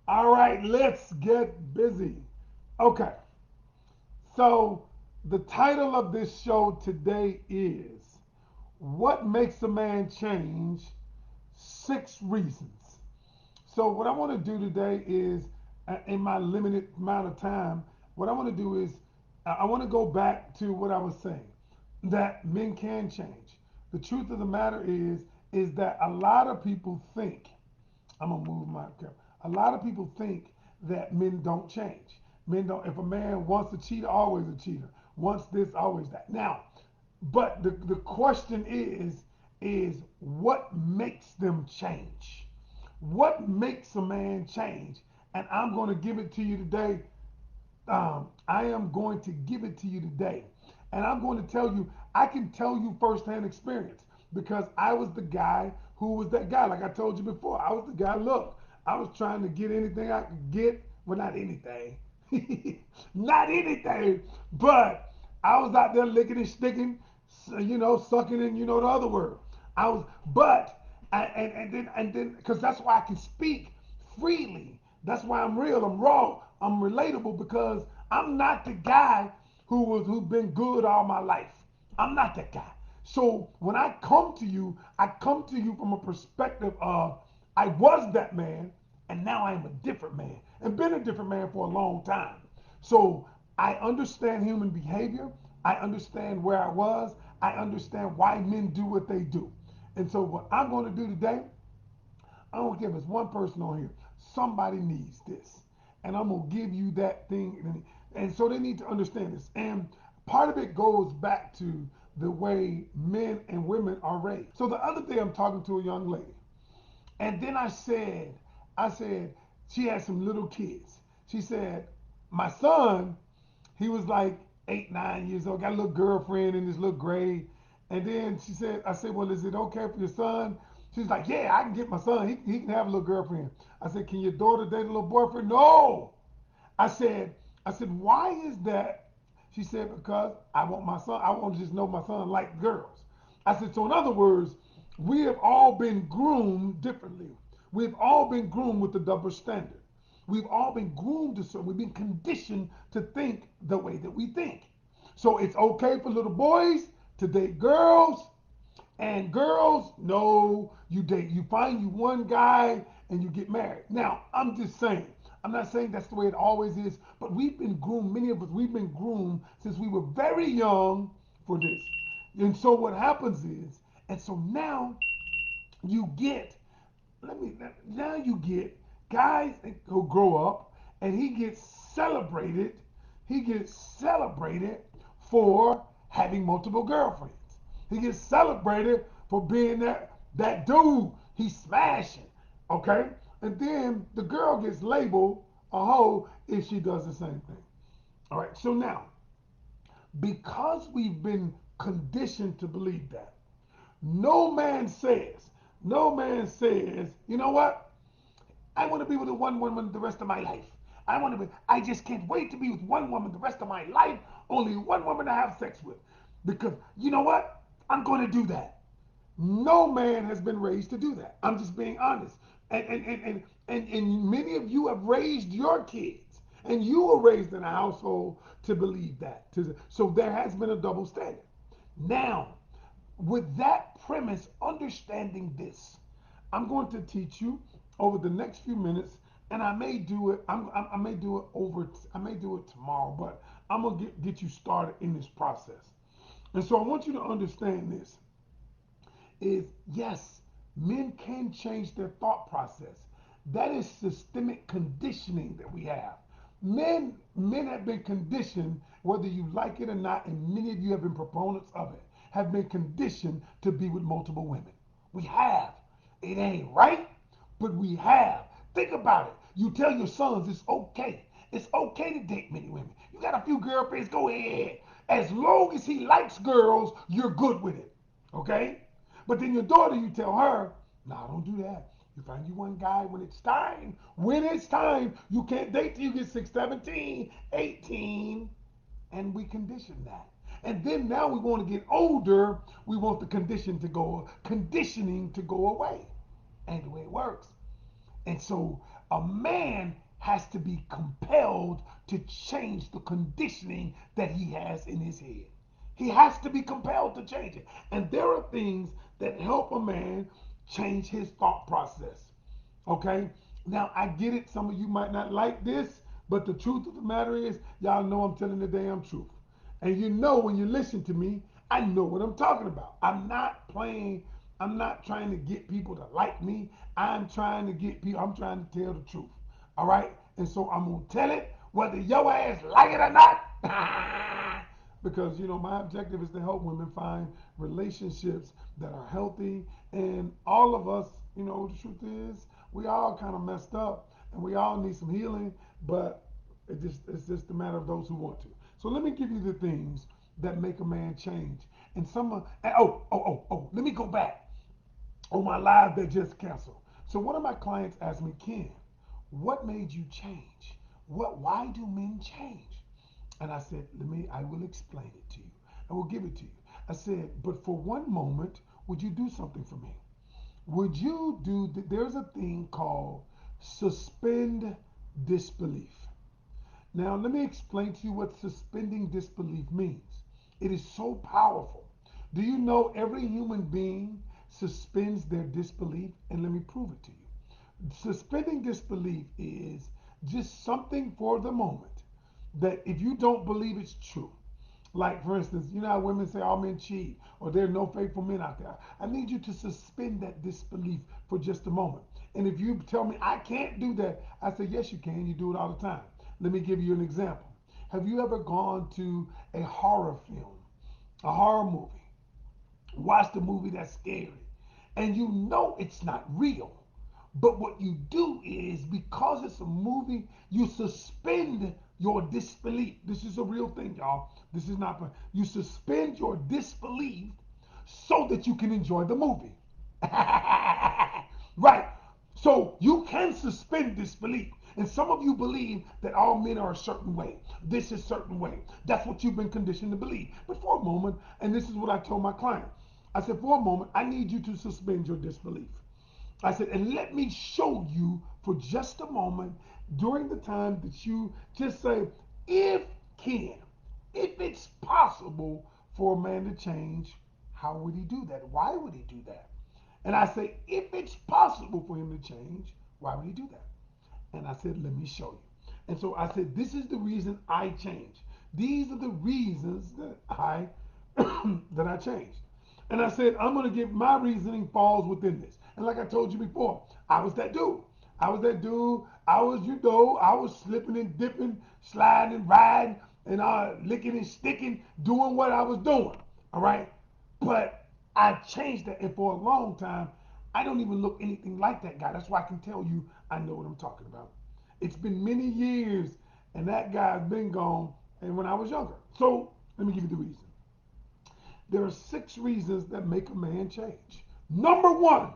All right, let's get busy. Okay, so the title of this show today is What Makes a Man Change? 6 Reasons. So, what I want to do today is, in my limited amount of time, what I want to do is, I want to go back to what I was saying that men can change. The truth of the matter is that a lot of people think I'm gonna move my camera. A lot of people think that men don't change. Men don't. If a man wants a cheater, always a cheater. Wants this, always that. Now, but the question is what makes them change? What makes a man change? And I'm going to give it to you today. I am going to give it to you today. And I'm going to tell you, I can tell you firsthand experience because I was the guy who was that guy. Like I told you before, I was the guy, look, I was trying to get anything I could get. Well, not anything. Not anything. But I was out there licking and sticking, sucking and the other word. I was, but, and then, because that's why I can speak freely. That's why I'm real. I'm raw. I'm relatable because I'm not the guy who's been good all my life. I'm not that guy. So when I come to you, I come to you from a perspective of I was that man, and now I am a different man, and been a different man for a long time. So I understand human behavior. I understand where I was. I understand why men do what they do. And so what I'm going to do today, I don't care if it's one person on here. Somebody needs this. And I'm going to give you that thing. And so they need to understand this. And part of it goes back to the way men and women are raised. So the other day I'm talking to a young lady. And then I said, she had some little kids. She said, my son, he was like 8, 9 years old, got a little girlfriend in this little grade. And then I said, well, is it okay for your son? She's like, yeah, I can get my son. He can have a little girlfriend. I said, can your daughter date a little boyfriend? No. I said, why is that? She said, because I want my son, I want to just know my son like girls. I said, so in other words, we have all been groomed differently. We've all been groomed with the double standard. We've all been groomed to certain, we've been conditioned to think the way that we think. So it's okay for little boys to date girls, and girls, no, you find you one guy and you get married. Now, I'm just saying, I'm not saying that's the way it always is, but we've been groomed, many of us, we've been groomed since we were very young for this. And so what happens is, and so now you get, now you get guys who grow up and he gets celebrated for having multiple girlfriends. He gets celebrated for being that dude. He's smashing, okay? And then the girl gets labeled a hoe if she does the same thing. All right. So now, because we've been conditioned to believe that, no man says, you know what? I want to be with one woman the rest of my life. I just can't wait to be with one woman the rest of my life. Only one woman to have sex with. Because you know what? I'm going to do that. No man has been raised to do that. I'm just being honest. And many of you have raised your kids. And you were raised in a household to believe that. So there has been a double standard. Now, with that premise, understanding this, I'm going to teach you over the next few minutes, and I may do it. I may do it over. I may do it tomorrow, but I'm gonna get you started in this process. And so I want you to understand this: is yes, men can change their thought process. That is systemic conditioning that we have. Men have been conditioned, whether you like it or not, and many of you have been proponents of it, have been conditioned to be with multiple women. We have. It ain't right, but we have. Think about it. You tell your sons it's okay. It's okay to date many women. You got a few girlfriends, go ahead. As long as he likes girls, you're good with it. Okay? But then your daughter, you tell her, nah, don't do that. You find you one guy when it's time. When it's time, you can't date till you get 6, 17, 18. And we condition that. And then now we want to get older, we want the conditioning to go away. And the way it works. And so A man has to be compelled to change the conditioning that he has in his head. He has to be compelled to change it. And there are things that help a man change his thought process. Okay? Now, I get it. Some of you might not like this, but the truth of the matter is, y'all know I'm telling the damn truth. And you know when you listen to me, I know what I'm talking about. I'm not playing, I'm not trying to get people to like me. I'm trying to get people, I'm trying to tell the truth. All right? And so I'm going to tell it whether your ass like it or not. Because my objective is to help women find relationships that are healthy, and all of us, the truth is we all kind of messed up and we all need some healing, but it's just a matter of those who want to. So let me give you the things that make a man change. And let me go back on my live that just canceled. So one of my clients asked me, Ken, what made you change? Why do men change? And I said, I will explain it to you. I will give it to you. I said, but for one moment, would you do something for me? Would you there's a thing called suspend disbelief. Now, let me explain to you what suspending disbelief means. It is so powerful. Do you know every human being suspends their disbelief? And let me prove it to you. Suspending disbelief is just something for the moment that if you don't believe it's true, like for instance, you know how women say all men cheat or there are no faithful men out there. I need you to suspend that disbelief for just a moment. And if you tell me I can't do that, I say yes you can. You do it all the time. Let me give you an example. Have you ever gone to a horror film, a horror movie, watched a movie that's scary, and you know it's not real? But what you do is because it's a movie, you suspend your disbelief. This is a real thing, y'all. This is not, you suspend your disbelief so that you can enjoy the movie. Right. So you can suspend disbelief. And some of you believe that all men are a certain way. This is a certain way. That's what you've been conditioned to believe. But for a moment, and this is what I told my client, I said, for a moment, I need you to suspend your disbelief. I said, and let me show you for just a moment during the time that you just say, if can, if it's possible for a man to change, how would he do that? Why would he do that? And I say, if it's possible for him to change, why would he do that? And I said, let me show you. And so I said, this is the reason I changed. These are the reasons that I that I changed. And I said, I'm going to give my reasoning falls within this. And like I told you before, I was that dude. I was that dude. I was slipping and dipping, sliding and riding, and licking and sticking, doing what I was doing. All right. But I changed that. And for a long time, I don't even look anything like that guy. That's why I can tell you I know what I'm talking about. It's been many years, and that guy's been gone, and when I was younger. So let me give you the reason. There are 6 reasons that make a man change. Number one,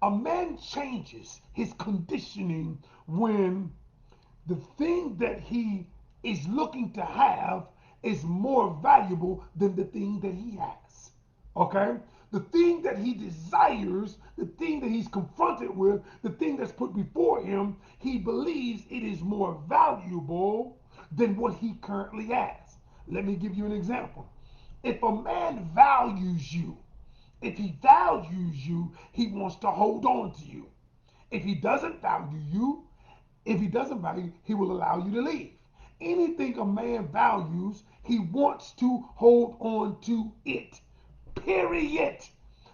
a man changes his conditioning when the thing that he is looking to have is more valuable than the thing that he has. Okay? The thing that he desires, the thing that he's confronted with, the thing that's put before him, he believes it is more valuable than what he currently has. Let me give you an example. If a man values you, if he values you, he wants to hold on to you. If he doesn't value you, if he doesn't value, he will allow you to leave. Anything a man values, he wants to hold on to it. Period.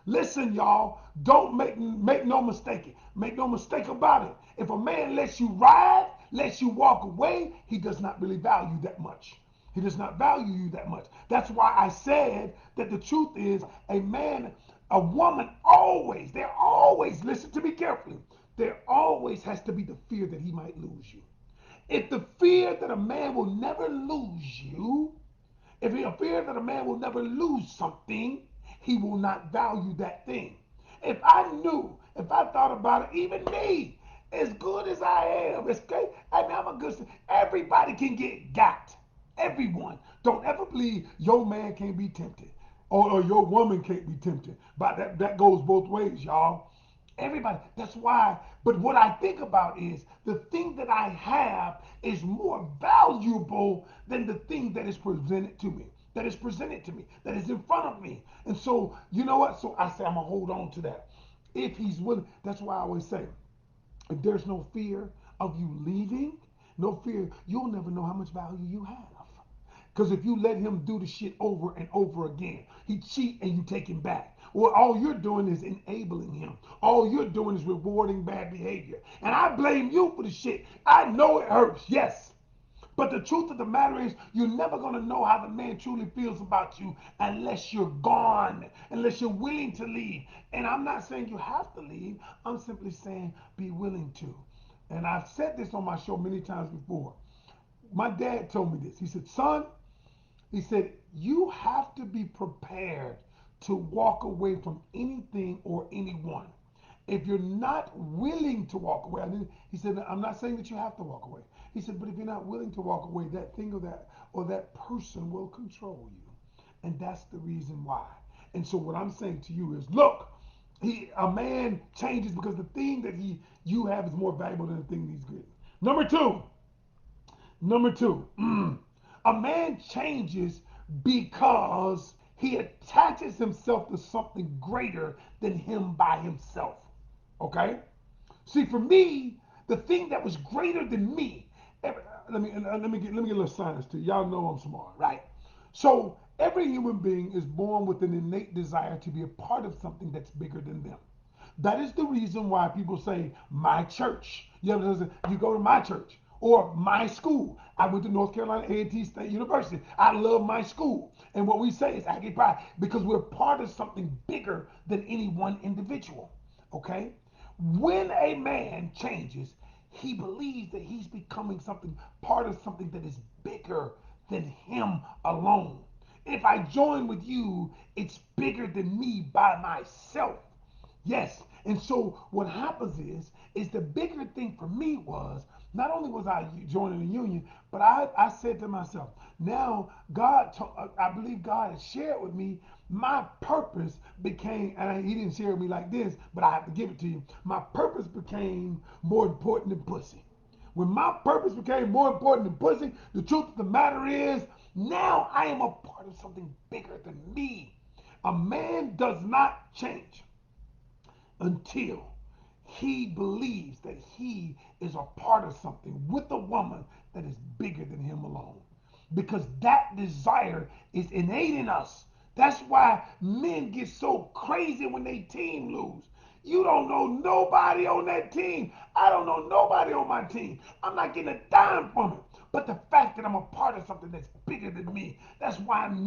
Listen, y'all, don't make no mistake. Make no mistake about it. If a man lets you ride, lets you walk away, he does not really value that much. He does not value you that much. That's why I said that the truth is a man, a woman always, there always, listen to me carefully, there always has to be the fear that he might lose you. If the fear that a man will never lose you, if he fears that a man will never lose something, he will not value that thing. If I knew, if I thought about it, even me, as good as I am, it's okay. I mean, I'm a good. Everybody can get got. Everyone. Don't ever believe your man can't be tempted, or your woman can't be tempted. But that goes both ways, y'all. Everybody. That's why. But what I think about is the thing that I have is more valuable than the thing that is presented to me. That is presented to me. That is in front of me. And so, you know what? So I say I'm gonna hold on to that. If he's willing, that's why I always say, if there's no fear of you leaving, no fear, you'll never know how much value you have. Because if you let him do the shit over and over again, he cheat and you take him back. Well, all you're doing is enabling him. All you're doing is rewarding bad behavior. And I blame you for the shit. I know it hurts, yes. But the truth of the matter is, you're never going to know how the man truly feels about you unless you're gone, unless you're willing to leave. And I'm not saying you have to leave. I'm simply saying be willing to. And I've said this on my show many times before. My dad told me this. He said, son, he said, you have to be prepared to walk away from anything or anyone. If you're not willing to walk away, he said, I'm not saying that you have to walk away. He said, but if you're not willing to walk away, that thing or that person will control you. And that's the reason why. And so what I'm saying to you is, look, a man changes because the thing that you have is more valuable than the thing he's getting. Number two, a man changes because he attaches himself to something greater than him by himself. Okay? See, for me, the thing that was greater than me, let me get a little science to you. Y'all know I'm smart, right? So every human being is born with an innate desire to be a part of something that's bigger than them. That is the reason why people say my church. You go to my church or my school. I went to North Carolina A&T State University. I love my school. And what we say is I get pride because we're part of something bigger than any one individual. Okay? When a man changes, he believes that he's becoming something, part of something that is bigger than him alone. If I join with you, it's bigger than me by myself. Yes. And so what happens is the bigger thing for me was not only was I joining the union, but I said to myself, now I believe God has shared with me my purpose became, and he didn't share with me like this, but I have to give it to you. My purpose became more important than pussy. When my purpose became more important than pussy, the truth of the matter is now I am a part of something bigger than me. A man does not change until he believes that he is a part of something with a woman that is bigger than him alone. Because that desire is innate in us. That's why men get so crazy when they team lose. You don't know nobody on that team. I don't know nobody on my team. I'm not getting a dime from it. But the fact that I'm a part of something that's bigger than me, that's why I'm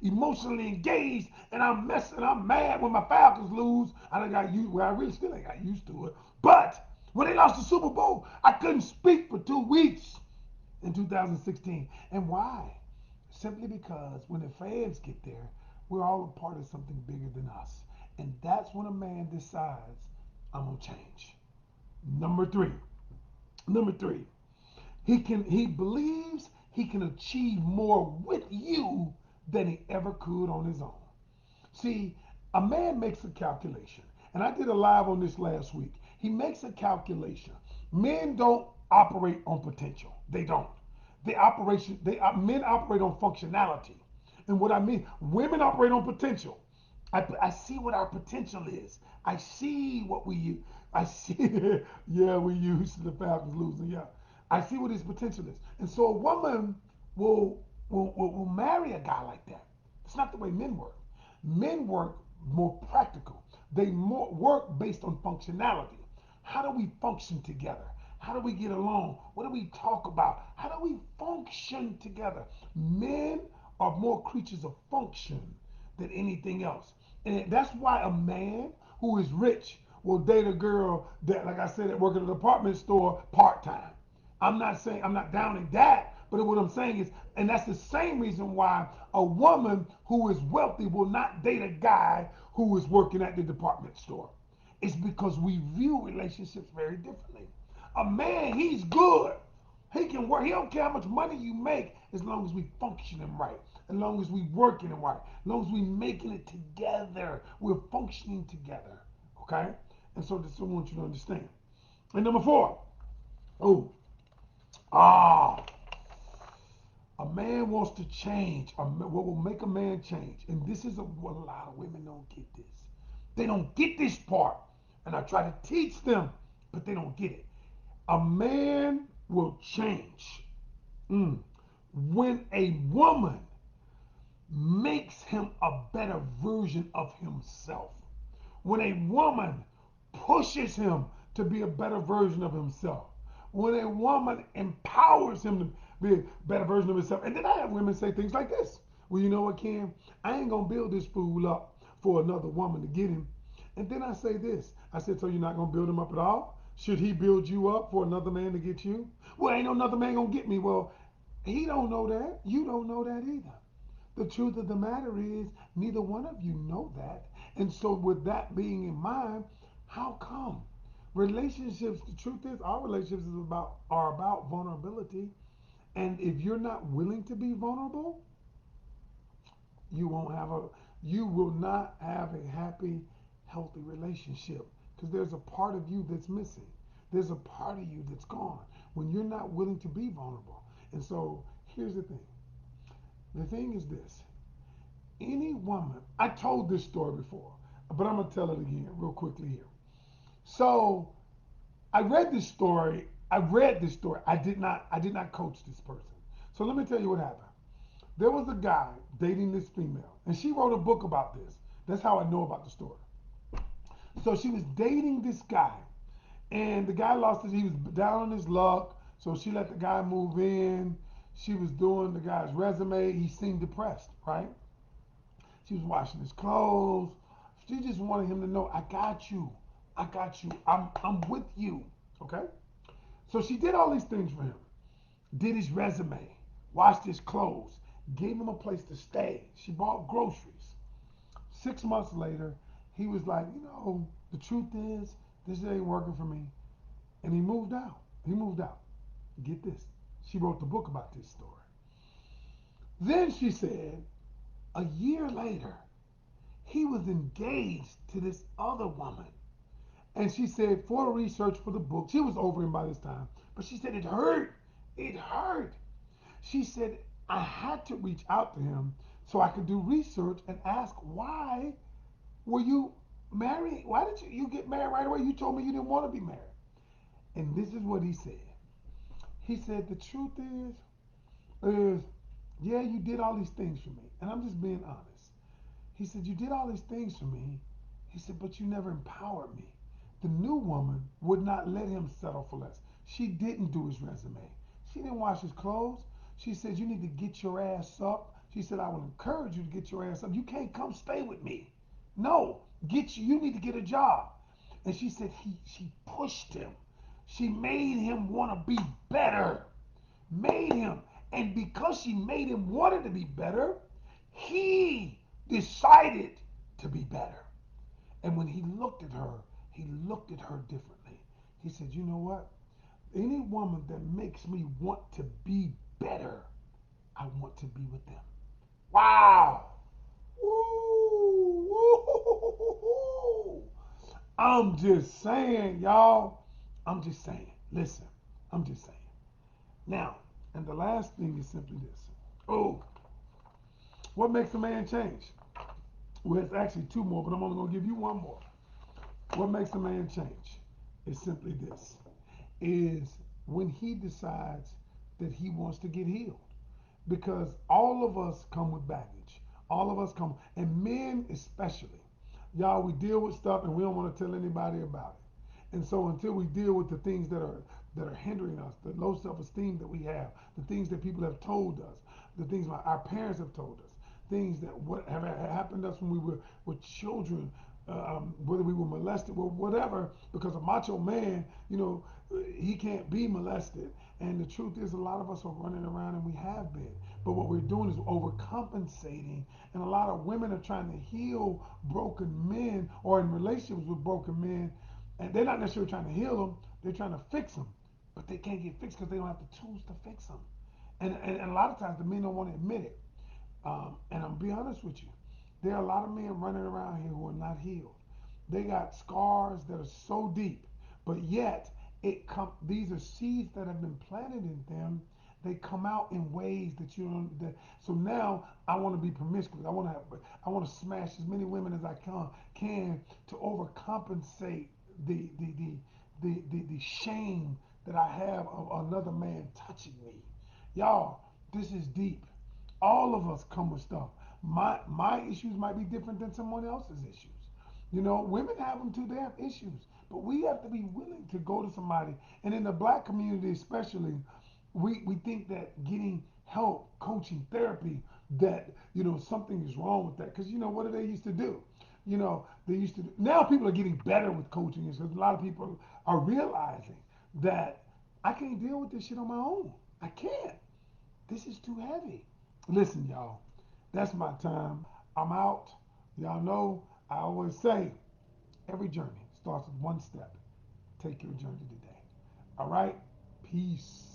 emotionally engaged, and I'm mad when my Falcons lose. I done got used. Well, I really still ain't got used to it. But when they lost the Super Bowl, I couldn't speak for 2 weeks in 2016. And why? Simply because when the fans get there, we're all a part of something bigger than us. And that's when a man decides, I'm gonna change. Number three. Number three. He believes he can achieve more with you than he ever could on his own. See, a man makes a calculation, and I did a live on this last week. He makes a calculation. Men don't operate on potential. They don't. Men operate on functionality. And what I mean, women operate on potential. I see what our potential is. I see what we use. I see, yeah, we use the Falcons losing. Yeah, I see what his potential is. And so a woman will marry a guy like that. It's not the way men work. Men work more practical. They more work based on functionality. How do we function together? How do we get along? What do we talk about? How do we function together? Men are more creatures of function than anything else. And that's why a man who is rich will date a girl that, like I said, that work at a department store part time. I'm not downing that, but what I'm saying is, and that's the same reason why a woman who is wealthy will not date a guy who is working at the department store. It's because we view relationships very differently. A man, he's good. He can work. He don't care how much money you make as long as we functioning right, as long as we working right, as long as we making it together. We're functioning together. Okay? And so this is what I want you to understand. And number four, oh, ah, a man wants to change. What will make a man change? And this is what a lot of women don't get this. They don't get this part. And I try to teach them, but they don't get it. A man will change when a woman makes him a better version of himself. When a woman pushes him to be a better version of himself. When a woman empowers him to be a better version of himself. And then I have women say things like this. Well, you know what, Ken? I ain't gonna build this fool up for another woman to get him. And then I say this. I said, so you're not gonna build him up at all? Should he build you up for another man to get you? Well, ain't no another man gonna get me. Well, he don't know that. You don't know that either. The truth of the matter is, neither one of you know that. And so, with that being in mind, how come relationships? The truth is, our relationships are about vulnerability. And if you're not willing to be vulnerable, you won't have a you will not have a happy, healthy relationship because there's a part of you that's missing. There's a part of you that's gone when you're not willing to be vulnerable. And so, here's the thing. The thing is this. Any woman, I told this story before, but I'm gonna tell it again real quickly here. So I read this story. I did not coach this person. So let me tell you what happened. There was a guy dating this female, and she wrote a book about this. That's how I know about the story. So she was dating this guy, and the guy lost his, he was down on his luck, so she let the guy move in. She was doing the guy's resume. He seemed depressed, right? She was washing his clothes. She just wanted him to know, I got you. I got you. I'm with you. Okay? So she did all these things for him. Did his resume, washed his clothes, gave him a place to stay. She bought groceries. 6 months later, he was like, the truth is, this ain't working for me. And he moved out. He moved out. Get this. She wrote the book about this story. Then she said, a year later, he was engaged to this other woman. And she said, for research for the book, she was over him by this time, but she said it hurt. It hurt. She said, I had to reach out to him so I could do research and ask, why were you married? Why did you get married right away? You told me you didn't want to be married. And this is what he said. He said, the truth is, yeah, you did all these things for me. And I'm just being honest. He said, you did all these things for me. He said, but you never empowered me. The new woman would not let him settle for less. She didn't do his resume. She didn't wash his clothes. She said, you need to get your ass up. She said, I will encourage you to get your ass up. You can't come stay with me. No, you need to get a job. And she said she pushed him. She made him want to be better. Made him. And because she made him want to be better, he decided to be better. And when he looked at her differently. He said, you know what? Any woman that makes me want to be better, I want to be with them. Wow. Ooh, ooh, I'm just saying, y'all. I'm just saying. Listen, I'm just saying. Now, and the last thing is simply this. Oh, what makes a man change? Well, it's actually two more, but I'm only going to give you one more. What makes a man change is simply this, is when he decides that he wants to get healed. Because all of us come with baggage. All of us come, and men especially. Y'all, we deal with stuff and we don't want to tell anybody about it. And so until we deal with the things that are hindering us, the low self-esteem that we have, the things that people have told us, the things our parents have told us, things that what have happened to us when we were children, whether we were molested or whatever, because a macho man, he can't be molested. And the truth is, a lot of us are running around and we have been. But what we're doing is overcompensating. And a lot of women are trying to heal broken men or in relationships with broken men. And they're not necessarily trying to heal them, they're trying to fix them. But they can't get fixed because they don't have the tools to fix them. And a lot of times the men don't want to admit it. And I'm be honest with you, there are a lot of men running around here who are not healed. They got scars that are so deep, but yet these are seeds that have been planted in them. They come out in ways that you don't. So now I want to be promiscuous. I want to smash as many women as I can to overcompensate the the the the shame that I have of another man touching me. Y'all, this is deep. All of us come with stuff. My issues might be different than someone else's issues. You know, women have them too. They have issues, but we have to be willing to go to somebody. And in the black community, especially, we think that getting help, coaching, therapy, that something is wrong with that. Because what do they used to do? They used to. Now people are getting better with coaching because a lot of people are realizing that I can't deal with this shit on my own. I can't. This is too heavy. Listen, y'all, that's my time. I'm out. Y'all know I always say every journey starts with one step. Take your journey today. All right? Peace.